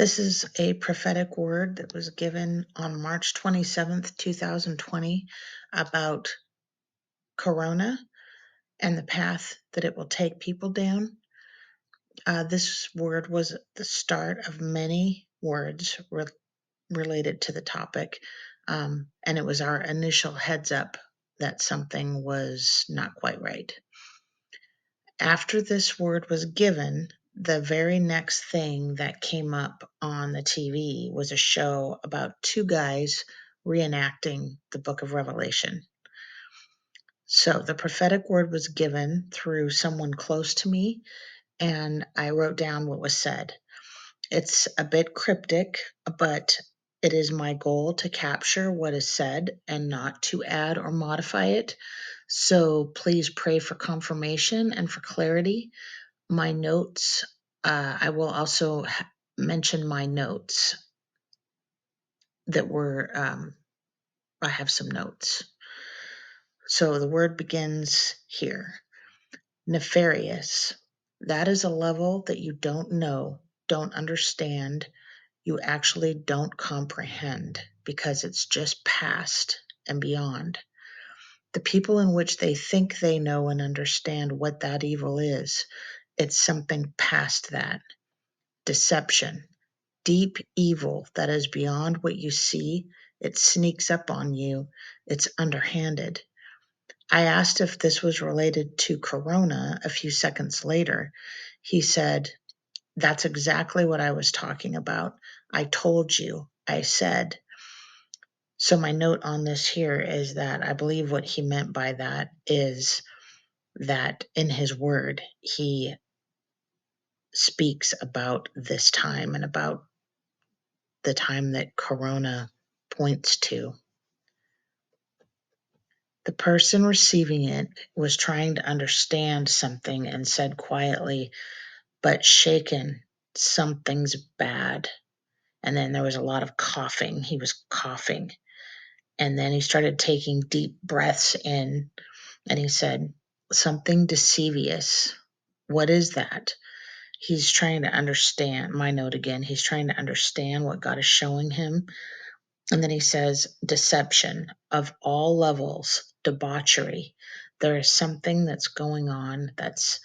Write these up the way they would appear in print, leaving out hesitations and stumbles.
This is a prophetic word that was given on March 27th, 2020, about Corona and the path that it will take people down. This word was the start of many words related to the topic, and it was our initial heads up that something was not quite right. After this word was given, the very next thing that came up on the TV was a show about two guys reenacting the book of Revelation. So the prophetic word was given through someone close to me, and I wrote down what was said. It's a bit cryptic, but it is my goal to capture what is said and not to add or modify it. So please pray for confirmation and for clarity. My notes, I will also mention my notes that were, I have some notes. So the word begins here. Nefarious. That is a level that you don't know, don't understand, you actually don't comprehend because it's just past and beyond. The people in which they think they know and understand what that evil is, it's something past that. Deception. Deep evil that is beyond what you see. It sneaks up on you. It's underhanded. I asked if this was related to Corona a few seconds later. He said, that's exactly what I was talking about. I told you. I said. So my note on this here is that I believe what he meant by that is that in his word, he speaks about this time and about the time that Corona points to. The person receiving it was trying to understand something and said quietly, but shaken, something's bad. And then there was a lot of coughing. He was coughing. And then he started taking deep breaths in and he said, something deceivious. What is that? He's trying to understand. My note again, he's trying to understand what God is showing him. And then he says, deception of all levels, debauchery. There is something that's going on that's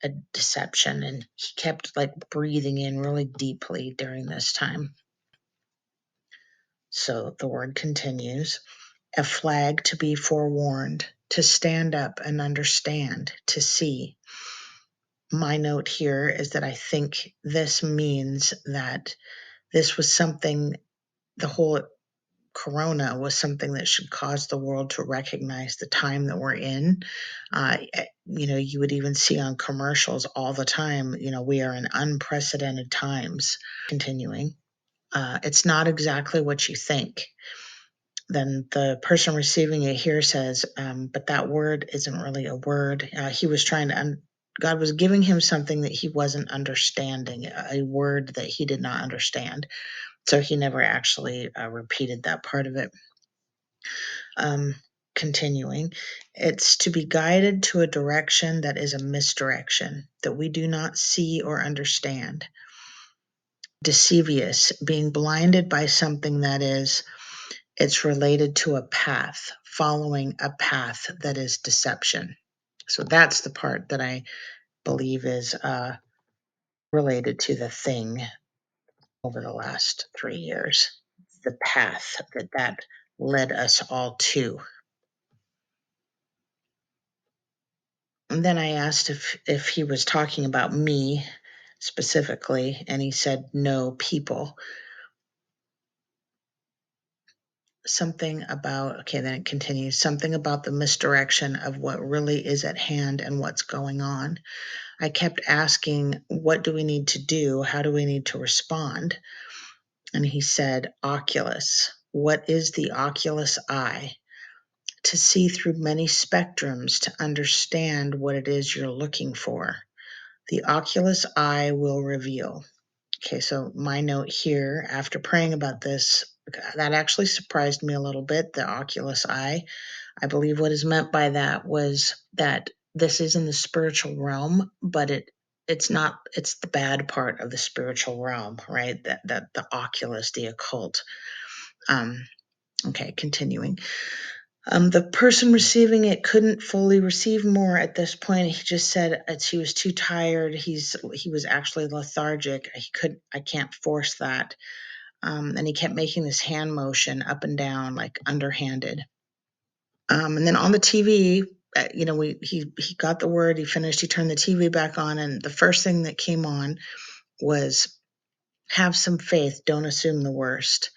a deception. And he kept like breathing in really deeply during this time. So the word continues, a flag to be forewarned, to stand up and understand, to see. My note here is that I think this means that this was something, the whole Corona was something that should cause the world to recognize the time that we're in. You would even see on commercials all the time, we are in unprecedented times. Continuing, it's not exactly what you think. Then the person receiving it here says, but that word isn't really a word. He was trying to, God was giving him something that he wasn't understanding, a word that he did not understand. So he never actually repeated that part of it. Continuing, it's to be guided to a direction that is a misdirection, that we do not see or understand. Deceivious, being blinded by something that is, it's related to a path, following a path that is deception. So that's the part that I believe is related to the thing over the last 3 years, the path that led us all to. And then I asked if he was talking about me specifically, and he said, no, people. Something about, okay, then it continues, something about the misdirection of what really is at hand and what's going on. I kept asking, what do we need to do? How do we need to respond? And he said, oculus. What is the oculus eye? To see through many spectrums to understand what it is you're looking for. The oculus eye will reveal. Okay, so my note here, after praying about this, that actually surprised me a little bit, the oculus eye. I believe what is meant by that was that this is in the spiritual realm, but it it's not, it's the bad part of the spiritual realm, right? That the oculus, the occult. Um, okay, continuing. The person receiving it couldn't fully receive more at this point. He just said he was too tired. He was actually lethargic. I can't force that. And he kept making this hand motion up and down, like underhanded. And then on the TV, he got the word. He finished. He turned the TV back on, and the first thing that came on was, "Have some faith. Don't assume the worst."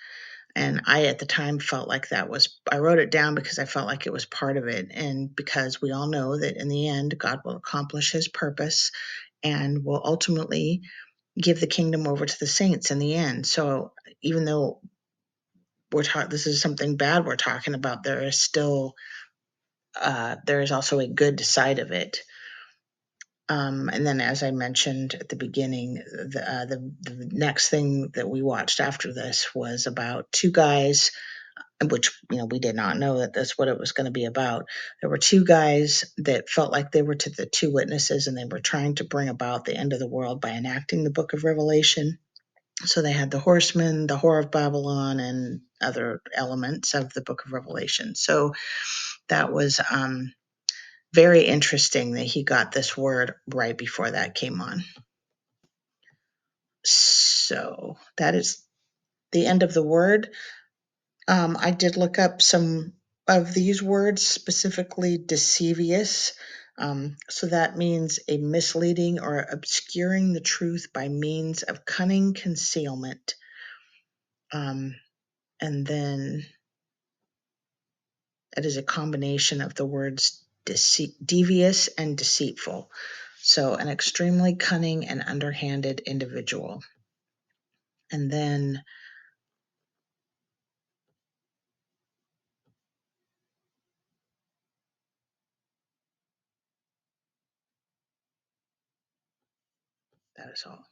And I, at the time, felt like I wrote it down because I felt like it was part of it. And because we all know that in the end, God will accomplish his purpose and will ultimately give the kingdom over to the saints in the end. So even though this is something bad we're talking about, there is also a good side of it. And then, as I mentioned at the beginning, the next thing that we watched after this was about two guys, which we did not know that that's what it was going to be about. There were two guys that felt like they were to the two witnesses, and they were trying to bring about the end of the world by enacting the book of Revelation. So they had the horsemen, the whore of Babylon, and other elements of the book of Revelation. So that was very interesting that he got this word right before that came on. So that is the end of the word. I did look up some of these words, specifically deceivious. So that means a misleading or obscuring the truth by means of cunning concealment. And then it is a combination of the words devious and deceitful. So an extremely cunning and underhanded individual. And then that is all.